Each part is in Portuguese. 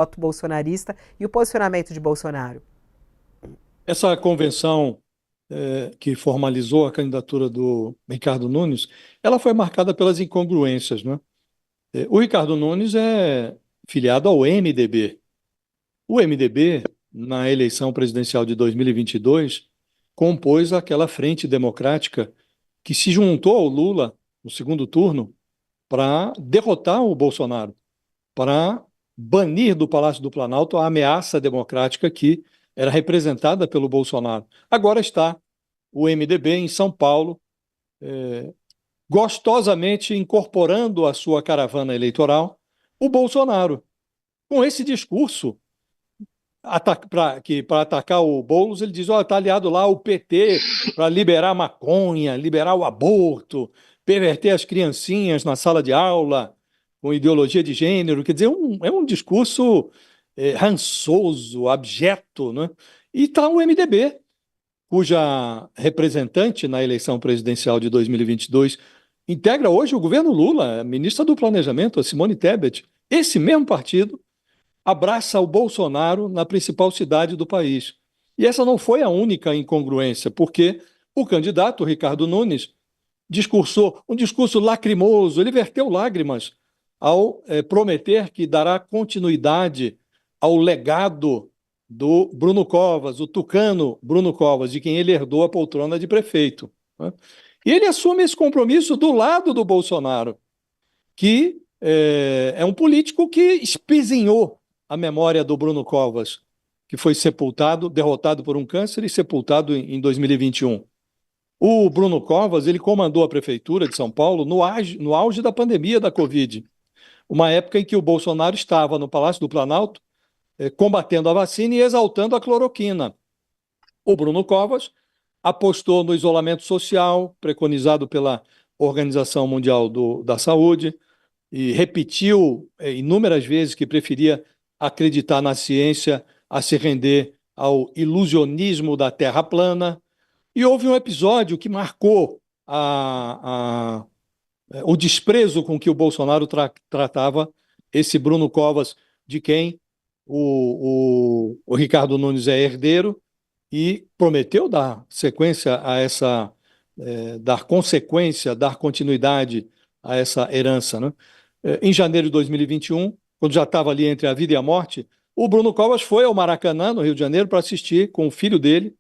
voto bolsonarista e o posicionamento de Bolsonaro? Essa convenção que formalizou a candidatura do Ricardo Nunes, ela foi marcada pelas incongruências, né? O Ricardo Nunes é filiado ao MDB. O MDB, na eleição presidencial de 2022, compôs aquela frente democrática que se juntou ao Lula no segundo turno para derrotar o Bolsonaro, para banir do Palácio do Planalto a ameaça democrática que era representada pelo Bolsonaro. Agora está o MDB em São Paulo, gostosamente incorporando à sua caravana eleitoral o Bolsonaro. Com esse discurso, para atacar o Boulos, ele diz: ó, está aliado lá o PT para liberar maconha, liberar o aborto, perverter as criancinhas na sala de aula com ideologia de gênero. Quer dizer, é um discurso rançoso, abjeto, né? E está o MDB, cuja representante na eleição presidencial de 2022 integra hoje o governo Lula, a ministra do Planejamento, a Simone Tebet. Esse mesmo partido abraça o Bolsonaro na principal cidade do país. E essa não foi a única incongruência, porque o candidato, Ricardo Nunes, discursou um discurso lacrimoso, ele verteu lágrimas ao prometer que dará continuidade ao legado do Bruno Covas, o tucano Bruno Covas, de quem ele herdou a poltrona de prefeito, né? E ele assume esse compromisso do lado do Bolsonaro, que é um político que espezinhou a memória do Bruno Covas, que foi sepultado, derrotado por um câncer e sepultado em 2021. O Bruno Covas, ele comandou a prefeitura de São Paulo no auge da pandemia da Covid, uma época em que o Bolsonaro estava no Palácio do Planalto combatendo a vacina e exaltando a cloroquina. O Bruno Covas apostou no isolamento social preconizado pela Organização Mundial da Saúde, e repetiu inúmeras vezes que preferia acreditar na ciência a se render ao ilusionismo da Terra plana. E houve um episódio que marcou o desprezo com que o Bolsonaro tratava esse Bruno Covas, de quem o Ricardo Nunes é herdeiro, e prometeu dar sequência a essa, dar consequência, dar continuidade a essa herança, né? Em janeiro de 2021, quando já estava ali entre a vida e a morte, o Bruno Covas foi ao Maracanã, no Rio de Janeiro, para assistir com o filho dele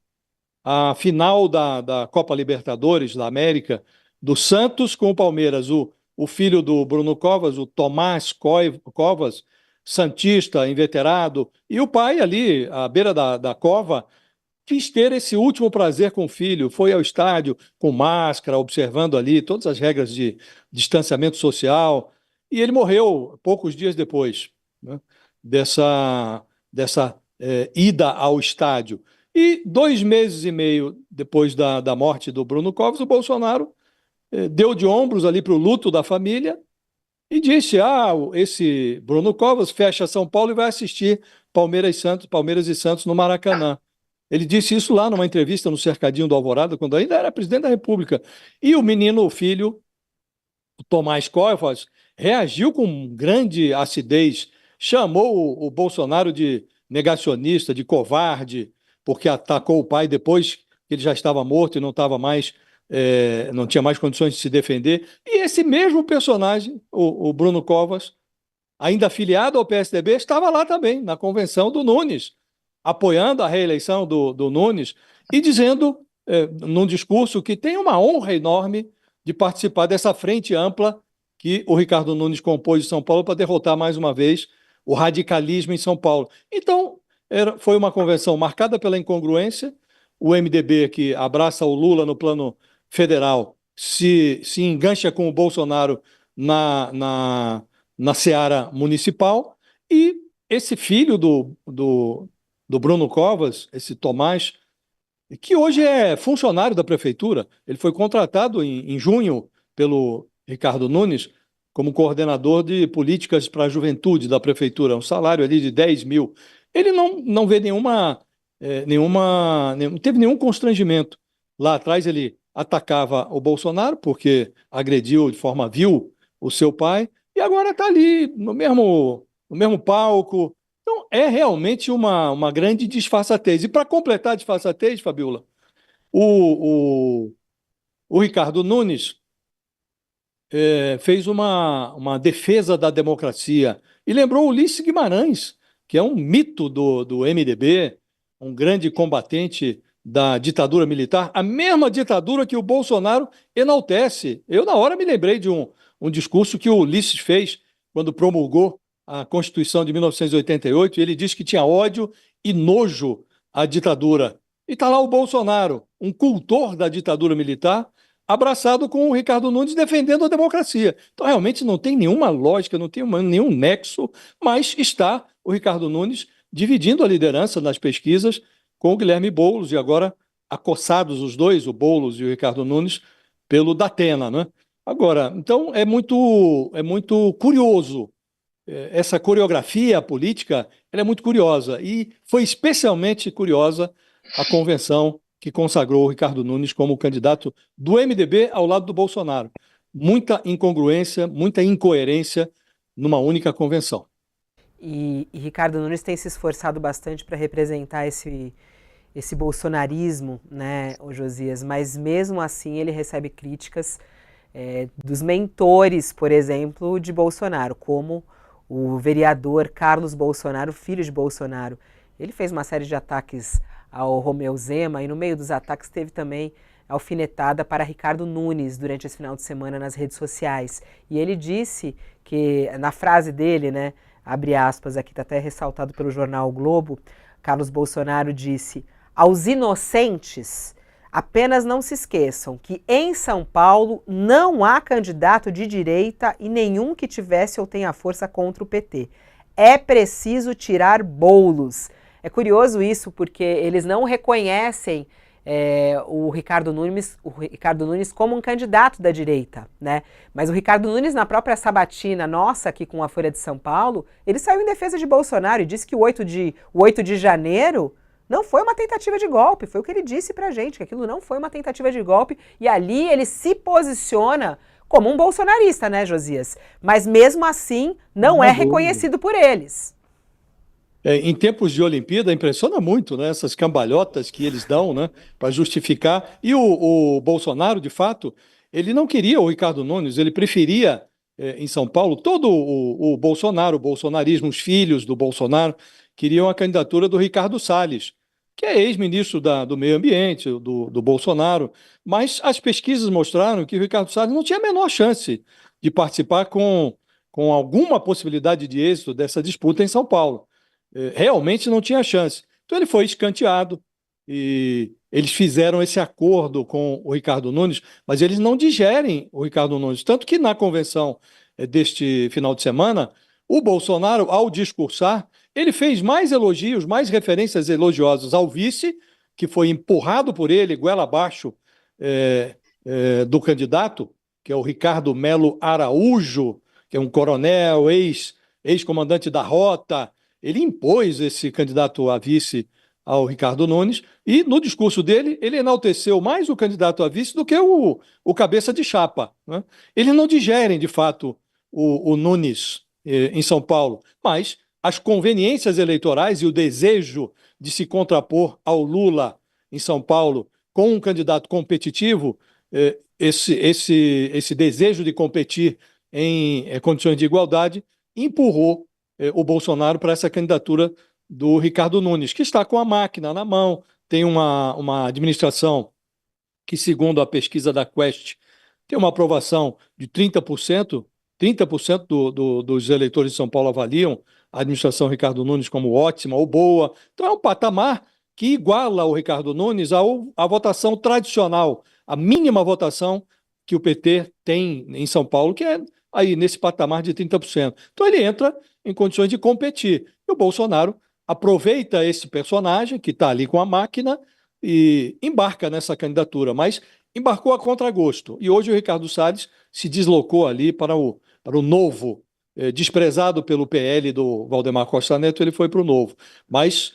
a final da Copa Libertadores da América, do Santos com o Palmeiras. O filho do Bruno Covas, o Tomás Covas, santista, inveterado, e o pai ali, à beira da cova, quis ter esse último prazer com o filho, foi ao estádio com máscara, observando ali todas as regras de distanciamento social, e ele morreu poucos dias depois, né, dessa ida ao estádio. E 2 meses e meio depois da morte do Bruno Covas, o Bolsonaro deu de ombros ali para o luto da família e disse: esse Bruno Covas fecha São Paulo e vai assistir Palmeiras e Santos no Maracanã. Ele disse isso lá numa entrevista no Cercadinho do Alvorada, quando ainda era presidente da República. E o menino, o filho, o Tomás Covas, reagiu com grande acidez, chamou o Bolsonaro de negacionista, de covarde, porque atacou o pai depois que ele já estava morto e não estava mais, não tinha mais condições de se defender. E esse mesmo personagem, o Bruno Covas, ainda afiliado ao PSDB, estava lá também, na convenção do Nunes, apoiando a reeleição do Nunes e dizendo, num discurso, que tem uma honra enorme de participar dessa frente ampla que o Ricardo Nunes compôs de São Paulo para derrotar mais uma vez o radicalismo em São Paulo. Então, foi uma convenção marcada pela incongruência. O MDB, que abraça o Lula no plano federal, se engancha com o Bolsonaro na seara municipal, e esse filho do Bruno Covas, esse Tomás, que hoje é funcionário da prefeitura, ele foi contratado em junho pelo Ricardo Nunes como coordenador de políticas para a juventude da prefeitura, um salário ali de 10 mil. Ele não vê não teve nenhum constrangimento. Lá atrás ele atacava o Bolsonaro porque agrediu de forma vil o seu pai, e agora está ali no mesmo palco, Então, é realmente uma grande disfarçatez. E para completar a disfarçatez, Fabiola, o, o, o Ricardo Nunes fez uma defesa da democracia e lembrou Ulisses Guimarães, que é um mito do MDB, um grande combatente da ditadura militar, a mesma ditadura que o Bolsonaro enaltece. Eu, na hora, me lembrei de um discurso que o Ulisses fez quando promulgou a Constituição de 1988, e ele disse que tinha ódio e nojo à ditadura. E está lá o Bolsonaro, um cultor da ditadura militar, abraçado com o Ricardo Nunes defendendo a democracia. Então, realmente não tem nenhuma lógica, não tem nenhum nexo, mas está o Ricardo Nunes dividindo a liderança nas pesquisas com o Guilherme Boulos, e agora acossados os dois, o Boulos e o Ricardo Nunes, pelo Datena, né? Agora, então é muito curioso. Essa coreografia política, ela é muito curiosa, e foi especialmente curiosa a convenção que consagrou o Ricardo Nunes como candidato do MDB ao lado do Bolsonaro. Muita incongruência, muita incoerência numa única convenção. E Ricardo Nunes tem se esforçado bastante para representar esse bolsonarismo, né, o Josias, mas mesmo assim ele recebe críticas dos mentores, por exemplo, de Bolsonaro, como o vereador Carlos Bolsonaro, filho de Bolsonaro. Ele fez uma série de ataques ao Romeu Zema, e no meio dos ataques teve também alfinetada para Ricardo Nunes durante esse final de semana nas redes sociais. E ele disse que, na frase dele, né, abre aspas, aqui está até ressaltado pelo jornal o Globo, Carlos Bolsonaro disse: aos inocentes, apenas não se esqueçam que em São Paulo não há candidato de direita e nenhum que tivesse ou tenha força contra o PT. É preciso tirar Boulos. É curioso isso, porque eles não reconhecem o Ricardo Nunes como um candidato da direita, né? Mas o Ricardo Nunes, na própria sabatina nossa aqui com a Folha de São Paulo, ele saiu em defesa de Bolsonaro e disse que o 8 de janeiro não foi uma tentativa de golpe, foi o que ele disse pra gente, que aquilo não foi uma tentativa de golpe, e ali ele se posiciona como um bolsonarista, né, Josias? Mas mesmo assim, não é reconhecido por eles. Em tempos de Olimpíada, impressiona muito, né, essas cambalhotas que eles dão, né, para justificar. E o Bolsonaro, de fato, ele não queria o Ricardo Nunes, ele preferia, em São Paulo, todo o Bolsonaro, o bolsonarismo, os filhos do Bolsonaro, queriam a candidatura do Ricardo Salles, que é ex-ministro do Meio Ambiente, do Bolsonaro. Mas as pesquisas mostraram que o Ricardo Salles não tinha a menor chance de participar com alguma possibilidade de êxito dessa disputa em São Paulo. Realmente não tinha chance. Então ele foi escanteado, e eles fizeram esse acordo com o Ricardo Nunes, mas eles não digerem o Ricardo Nunes. Tanto que na convenção deste final de semana, o Bolsonaro, ao discursar, ele fez mais elogios, mais referências elogiosas ao vice, que foi empurrado por ele, goela abaixo, do candidato, que é o Ricardo Melo Araújo, que é um coronel, ex-comandante da Rota. Ele impôs esse candidato a vice ao Ricardo Nunes, e no discurso dele, ele enalteceu mais o candidato a vice do que o cabeça de chapa, né? Eles não digerem, de fato, o Nunes em São Paulo, mas as conveniências eleitorais e o desejo de se contrapor ao Lula em São Paulo com um candidato competitivo, esse desejo de competir em condições de igualdade empurrou o Bolsonaro para essa candidatura do Ricardo Nunes, que está com a máquina na mão, tem uma administração que, segundo a pesquisa da Quest, tem uma aprovação de 30%, 30% dos eleitores de São Paulo avaliam a administração Ricardo Nunes como ótima ou boa. Então é um patamar que iguala o Ricardo Nunes à votação tradicional, a mínima votação que o PT tem em São Paulo, que é aí nesse patamar de 30%. Então ele entra em condições de competir. E o Bolsonaro aproveita esse personagem que está ali com a máquina e embarca nessa candidatura, mas embarcou a contragosto. E hoje o Ricardo Salles se deslocou ali para o Novo, desprezado pelo PL do Valdemar Costa Neto, ele foi para o Novo. Mas,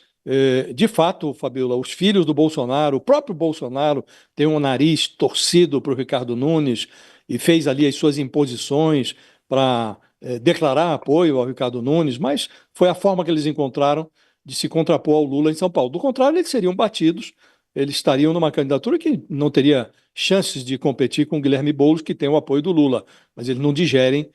de fato, Fabiola, os filhos do Bolsonaro, o próprio Bolsonaro tem um nariz torcido para o Ricardo Nunes e fez ali as suas imposições para declarar apoio ao Ricardo Nunes, mas foi a forma que eles encontraram de se contrapor ao Lula em São Paulo. Do contrário, eles seriam batidos, eles estariam numa candidatura que não teria chances de competir com o Guilherme Boulos, que tem o apoio do Lula, mas eles não digerem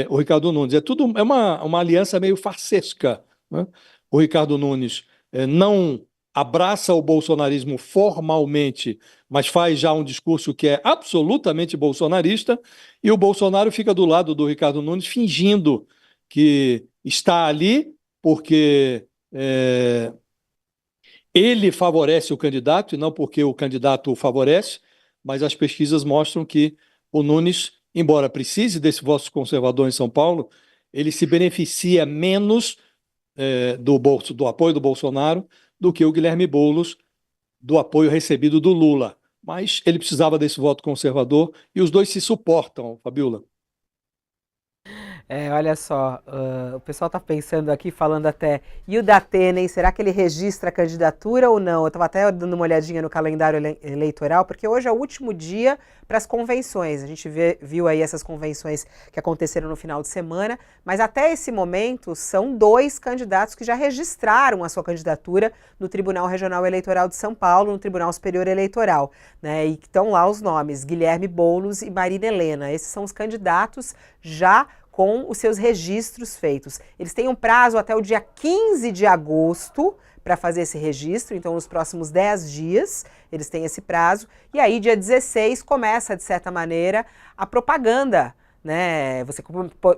o Ricardo Nunes. É uma aliança meio farsesca, né? O Ricardo Nunes não abraça o bolsonarismo formalmente, mas faz já um discurso que é absolutamente bolsonarista, e o Bolsonaro fica do lado do Ricardo Nunes fingindo que está ali porque ele favorece o candidato e não porque o candidato o favorece, mas as pesquisas mostram que o Nunes, embora precise desse voto conservador em São Paulo, ele se beneficia menos do apoio do Bolsonaro do que o Guilherme Boulos do apoio recebido do Lula. Mas ele precisava desse voto conservador e os dois se suportam, Fabiola. Olha só, o pessoal tá pensando aqui, falando até, e o Datena, hein? Será que ele registra a candidatura ou não? Eu estava até dando uma olhadinha no calendário eleitoral, porque hoje é o último dia para as convenções. A gente viu aí essas convenções que aconteceram no final de semana, mas até esse momento são 2 candidatos que já registraram a sua candidatura no Tribunal Regional Eleitoral de São Paulo, no Tribunal Superior Eleitoral, né? E estão lá os nomes, Guilherme Boulos e Marina Helena. Esses são os candidatos já com os seus registros feitos. Eles têm um prazo até o dia 15 de agosto para fazer esse registro, então nos próximos 10 dias eles têm esse prazo, e aí dia 16 começa, de certa maneira, a propaganda, né? Você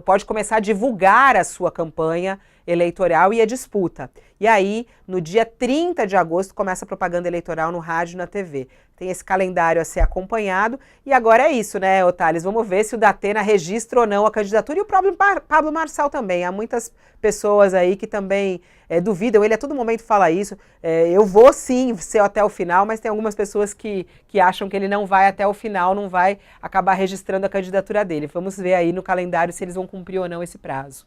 pode começar a divulgar a sua campanha eleitoral e a disputa. E aí, no dia 30 de agosto, começa a propaganda eleitoral no rádio e na TV. Tem esse calendário a ser acompanhado. E agora é isso, né, Otales? Vamos ver se o Datena registra ou não a candidatura. E o próprio Pablo Marçal também. Há muitas pessoas aí que também duvidam. Ele a todo momento fala isso. Eu vou sim ser até o final, mas tem algumas pessoas que acham que ele não vai até o final, não vai acabar registrando a candidatura dele. Vamos ver aí no calendário se eles vão cumprir ou não esse prazo.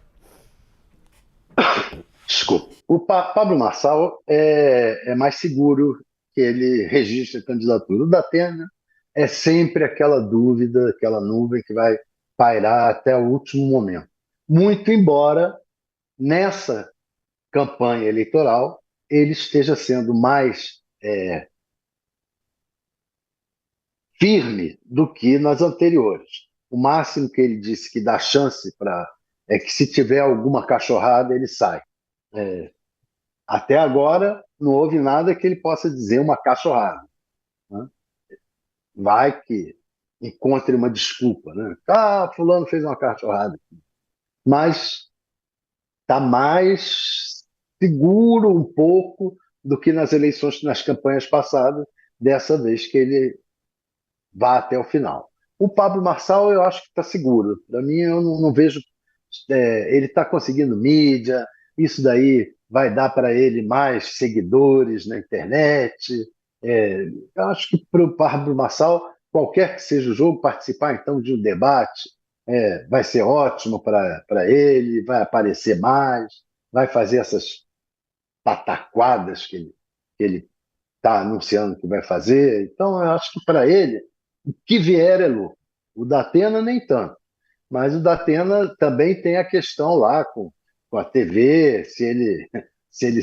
Desculpa. O Pablo Marçal é mais seguro que ele registre a candidatura. O Datena é sempre aquela dúvida, aquela nuvem que vai pairar até o último momento. Muito embora nessa campanha eleitoral ele esteja sendo mais firme do que nas anteriores. O máximo que ele disse que dá chance para é que se tiver alguma cachorrada ele sai. Até agora não houve nada que ele possa dizer uma cachorrada, né? Vai que encontre uma desculpa, né? Fulano fez uma cachorrada. Mas está mais seguro um pouco do que nas eleições, nas campanhas passadas, dessa vez que ele vá até o final. O Pablo Marçal eu acho que está seguro. Para mim, eu não vejo. Ele está conseguindo mídia, isso daí vai dar para ele mais seguidores na internet. Eu acho que para o Pablo Marçal, qualquer que seja o jogo, participar então de um debate vai ser ótimo para ele, vai aparecer mais, vai fazer essas pataquadas que ele está anunciando que vai fazer. Então, eu acho que para ele, o que vier é lucro. O Datena nem tanto. Mas o Datena também tem a questão lá com a TV, se ele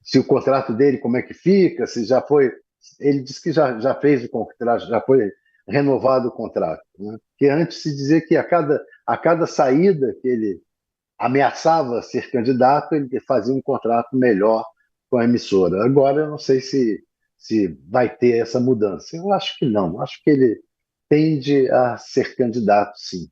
se o contrato dele como é que fica, se já foi. Ele disse que já fez o contrato, já foi renovado o contrato. Né? Porque antes se dizia que a cada saída que ele ameaçava ser candidato, ele fazia um contrato melhor com a emissora. Agora eu não sei se vai ter essa mudança. Eu acho que não. Acho que ele tende a ser candidato, sim.